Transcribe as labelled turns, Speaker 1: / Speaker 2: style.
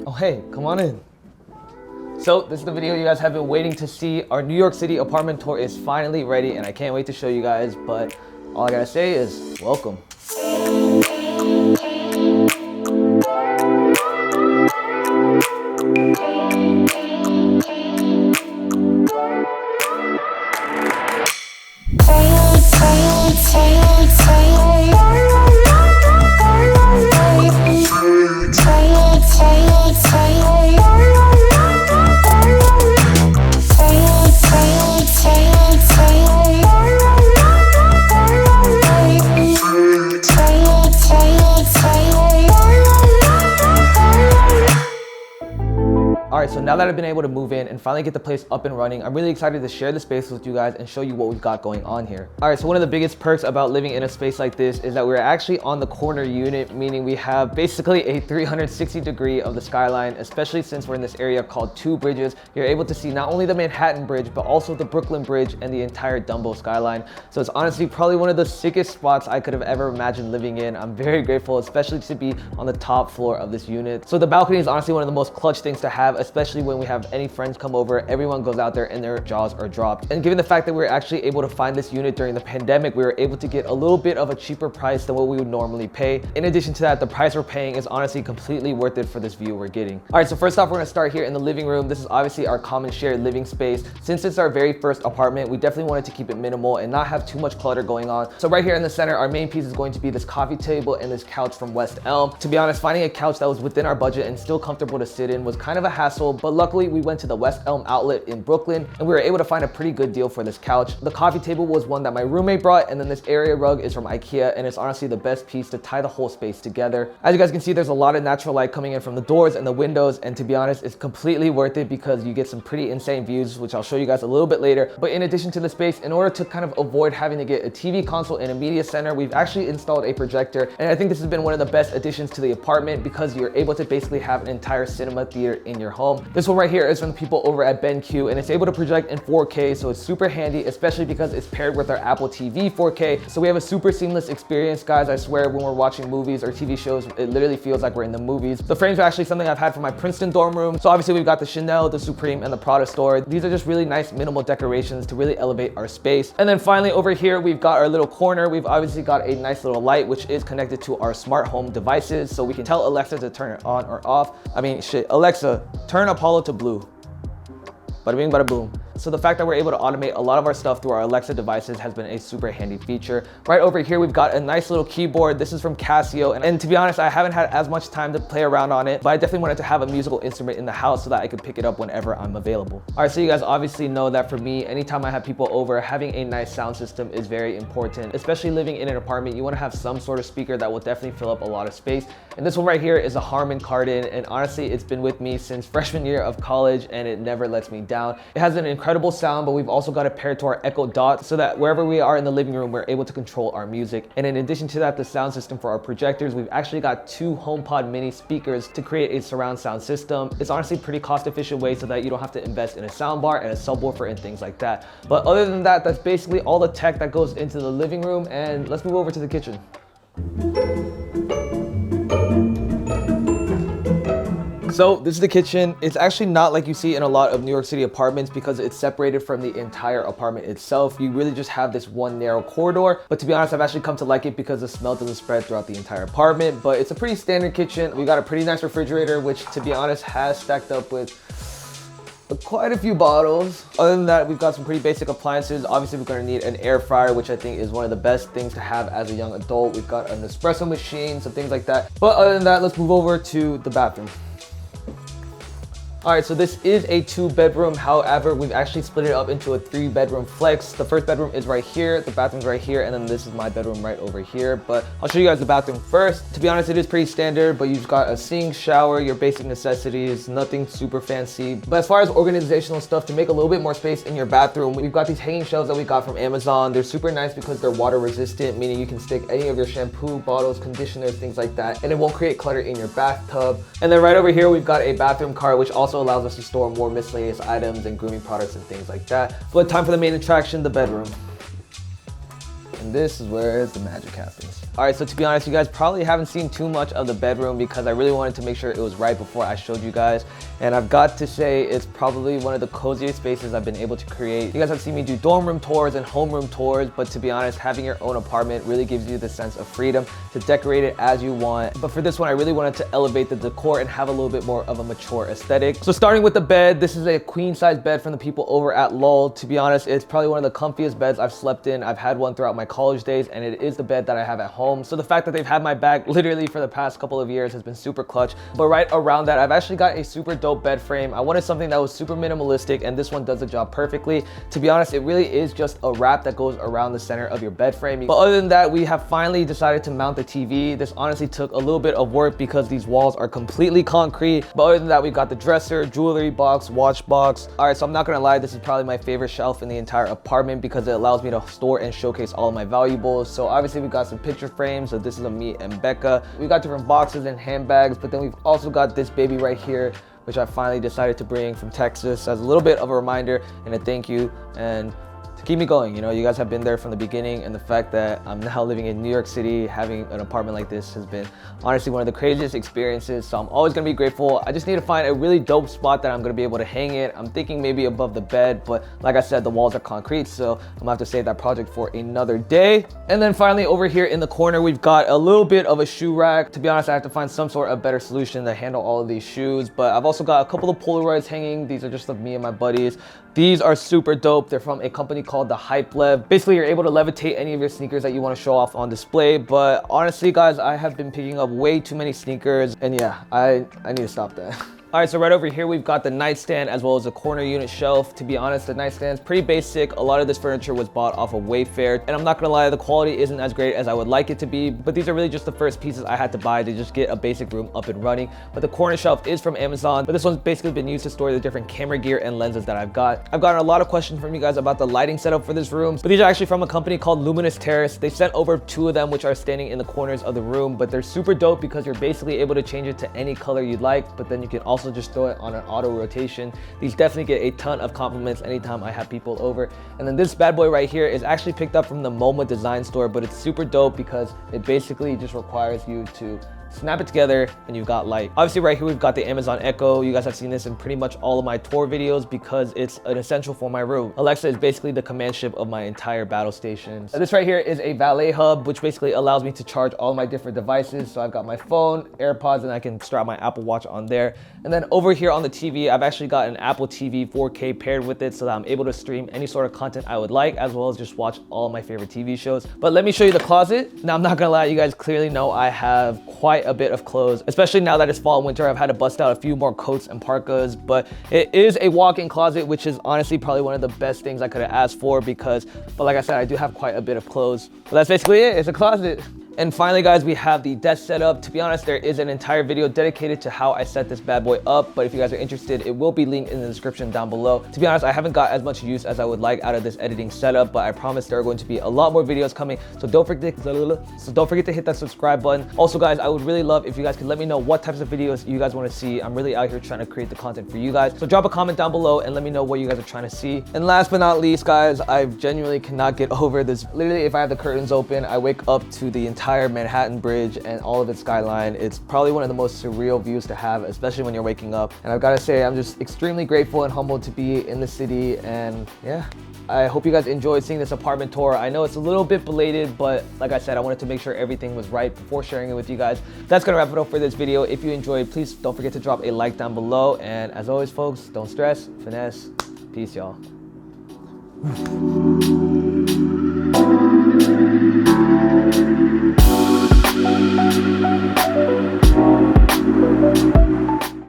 Speaker 1: Oh hey, come on in. So this is the video you guys have been waiting to see. Our New York City apartment tour is finally ready and I can't wait to show you guys, but all I gotta say is welcome. Alright, so now that I've been able to move in and finally get the place up and running, I'm really excited to share the space with you guys and show you what we've got going on here. Alright, so one of the biggest perks about living in a space like this is that we're actually on the corner unit, meaning we have basically a 360 degree of the skyline, especially since we're in this area called Two Bridges. You're able to see not only the Manhattan Bridge, but also the Brooklyn Bridge and the entire Dumbo skyline. So it's honestly probably one of the sickest spots I could have ever imagined living in. I'm very grateful, especially to be on the top floor of this unit. So the balcony is honestly one of the most clutch things to have, especially when we have any friends come over. Everyone goes out there and their jaws are dropped. And given the fact that we were actually able to find this unit during the pandemic, we were able to get a little bit of a cheaper price than what we would normally pay. In addition to that, the price we're paying is honestly completely worth it for this view we're getting. All right, so first off, we're gonna start here in the living room. This is obviously our common shared living space. Since it's our very first apartment, we definitely wanted to keep it minimal and not have too much clutter going on. So right here in the center, our main piece is going to be this coffee table and this couch from West Elm. To be honest, finding a couch that was within our budget and still comfortable to sit in was kind of a hassle, but luckily we went to the West Elm outlet in Brooklyn and we were able to find a pretty good deal for this couch. The coffee table was one that my roommate brought, and then this area rug is from IKEA, and it's honestly the best piece to tie the whole space together. As you guys can see, there's a lot of natural light coming in from the doors and the windows, and to be honest, it's completely worth it because you get some pretty insane views, which I'll show you guys a little bit later. But in addition to the space, in order to kind of avoid having to get a TV console and a media center, we've actually installed a projector, and I think this has been one of the best additions to the apartment because you're able to basically have an entire cinema theater in your home. This one right here is from the people over at BenQ, and it's able to project in 4K, so it's super handy, especially because it's paired with our Apple TV 4K. So we have a super seamless experience, guys. I swear, when we're watching movies or TV shows, it literally feels like we're in the movies. The frames are actually something I've had for my Princeton dorm room. So obviously we've got the Chanel, the Supreme, and the Prada store. These are just really nice minimal decorations to really elevate our space. And then finally over here, we've got our little corner. We've obviously got a nice little light, which is connected to our smart home devices. So we can tell Alexa to turn it on or off. I mean, shit, Alexa, turn Apollo to blue. Bada bing, bada boom. So the fact that we're able to automate a lot of our stuff through our Alexa devices has been a super handy feature. Right over here, we've got a nice little keyboard. This is from Casio. And to be honest, I haven't had as much time to play around on it, but I definitely wanted to have a musical instrument in the house so that I could pick it up whenever I'm available. All right, so you guys obviously know that for me, anytime I have people over, having a nice sound system is very important. Especially living in an apartment, you want to have some sort of speaker that will definitely fill up a lot of space. And this one right here is a Harman Kardon, and honestly, it's been with me since freshman year of college and it never lets me down. It has an incredible sound, but we've also got it paired to our Echo Dot so that wherever we are in the living room, we're able to control our music. And in addition to that, the sound system for our projectors, we've actually got two HomePod mini speakers to create a surround sound system. It's honestly a pretty cost efficient way so that you don't have to invest in a soundbar and a subwoofer and things like that. But other than that, that's basically all the tech that goes into the living room. And let's move over to the kitchen. So this is the kitchen. It's actually not like you see in a lot of New York City apartments because it's separated from the entire apartment itself. You really just have this one narrow corridor. But to be honest, I've actually come to like it because the smell doesn't spread throughout the entire apartment. But it's a pretty standard kitchen. We got a pretty nice refrigerator, which to be honest has stacked up with quite a few bottles. Other than that, we've got some pretty basic appliances. Obviously, we're gonna need an air fryer, which I think is one of the best things to have as a young adult. We've got an espresso machine, some things like that. But other than that, let's move over to the bathroom. All right, so this is a 2-bedroom. However, we've actually split it up into a 3-bedroom flex. The first bedroom is right here, the bathroom's right here, and then this is my bedroom right over here. But I'll show you guys the bathroom first. To be honest, it is pretty standard, but you've got a sink, shower, your basic necessities, nothing super fancy. But as far as organizational stuff, to make a little bit more space in your bathroom, we've got these hanging shelves that we got from Amazon. They're super nice because they're water resistant, meaning you can stick any of your shampoo bottles, conditioners, things like that, and it won't create clutter in your bathtub. And then right over here, we've got a bathroom cart, which also allows us to store more miscellaneous items and grooming products and things like that. But time for the main attraction, the bedroom. And this is where the magic happens. All right, so to be honest, you guys probably haven't seen too much of the bedroom because I really wanted to make sure it was right before I showed you guys. And I've got to say, it's probably one of the coziest spaces I've been able to create. You guys have seen me do dorm room tours and homeroom tours, but to be honest, having your own apartment really gives you the sense of freedom to decorate it as you want. But for this one, I really wanted to elevate the decor and have a little bit more of a mature aesthetic. So starting with the bed, this is a queen size bed from the people over at Lol. To be honest, it's probably one of the comfiest beds I've slept in. I've had one throughout my college days, and it is the bed that I have at home. So the fact that they've had my back literally for the past couple of years has been super clutch. But right around that, I've actually got a super dope bed frame. I wanted something that was super minimalistic, and this one does the job perfectly. To be honest, it really is just a wrap that goes around the center of your bed frame. But other than that, we have finally decided to mount the TV. This honestly took a little bit of work because these walls are completely concrete. But other than that, we've got the dresser, jewelry box, watch box. All right, so I'm not gonna lie, this is probably my favorite shelf in the entire apartment because it allows me to store and showcase all of my valuables. So obviously we've got some picture frames. So this is a me and Becca. We've got different boxes and handbags, but then we've also got this baby right here, which I finally decided to bring from Texas as a little bit of a reminder and a thank you and to keep me going. You know, you guys have been there from the beginning, and the fact that I'm now living in New York City, having an apartment like this has been honestly one of the craziest experiences. So I'm always gonna be grateful. I just need to find a really dope spot that I'm gonna be able to hang it. I'm thinking maybe above the bed, but like I said, the walls are concrete, so I'm gonna have to save that project for another day. And then finally over here in the corner, we've got a little bit of a shoe rack. To be honest, I have to find some sort of better solution to handle all of these shoes, but I've also got a couple of Polaroids hanging. These are just of me and my buddies. These are super dope. They're from a company called the Hype Lev. Basically, you're able to levitate any of your sneakers that you want to show off on display. But honestly, guys, I have been picking up way too many sneakers, and yeah, I need to stop that. All right, so right over here, we've got the nightstand as well as a corner unit shelf. To be honest, the nightstand's pretty basic. A lot of this furniture was bought off of Wayfair, and I'm not gonna lie, the quality isn't as great as I would like it to be, but these are really just the first pieces I had to buy to just get a basic room up and running. But the corner shelf is from Amazon, but this one's basically been used to store the different camera gear and lenses that I've got. I've gotten a lot of questions from you guys about the lighting setup for this room, but these are actually from a company called Luminous Terrace. They sent over 2 of them, which are standing in the corners of the room, but they're super dope because you're basically able to change it to any color you'd like, but then you can also just throw it on an auto rotation. These definitely get a ton of compliments anytime I have people over. And then this bad boy right here is actually picked up from the MoMA design store, but it's super dope because it basically just requires you to snap it together and you've got light. Obviously right here we've got the Amazon Echo. You guys have seen this in pretty much all of my tour videos because it's an essential for my room. Alexa is basically the command ship of my entire battle station. So this right here is a valet hub, which basically allows me to charge all my different devices. So I've got my phone, AirPods, and I can strap my Apple Watch on there. And then over here on the TV, I've actually got an Apple TV 4K paired with it so that I'm able to stream any sort of content I would like, as well as just watch all my favorite TV shows. But let me show you the closet. Now, I'm not gonna lie, you guys clearly know I have quite a bit of clothes, especially now that it's fall and winter. I've had to bust out a few more coats and parkas, but it is a walk-in closet, which is honestly probably one of the best things I could have asked for but like I said, I do have quite a bit of clothes. But that's basically it, it's a closet. And finally, guys, we have the desk setup. To be honest, there is an entire video dedicated to how I set this bad boy up, but if you guys are interested, it will be linked in the description down below. To be honest, I haven't got as much use as I would like out of this editing setup, but I promise there are going to be a lot more videos coming, so don't forget to hit that subscribe button. Also, guys, I would really love if you guys could let me know what types of videos you guys want to see. I'm really out here trying to create the content for you guys, so drop a comment down below and let me know what you guys are trying to see. And last but not least, guys, I genuinely cannot get over this. Literally, if I have the curtains open, I wake up to the entire Manhattan Bridge and all of its skyline. It's probably one of the most surreal views to have, especially when you're waking up. And I've got to say, I'm just extremely grateful and humbled to be in the city. And yeah, I hope you guys enjoyed seeing this apartment tour. I know it's a little bit belated, but like I said, I wanted to make sure everything was right before sharing it with you guys. That's gonna wrap it up for this video. If you enjoyed, please don't forget to drop a like down below. And as always, folks, don't stress, finesse. Peace, y'all.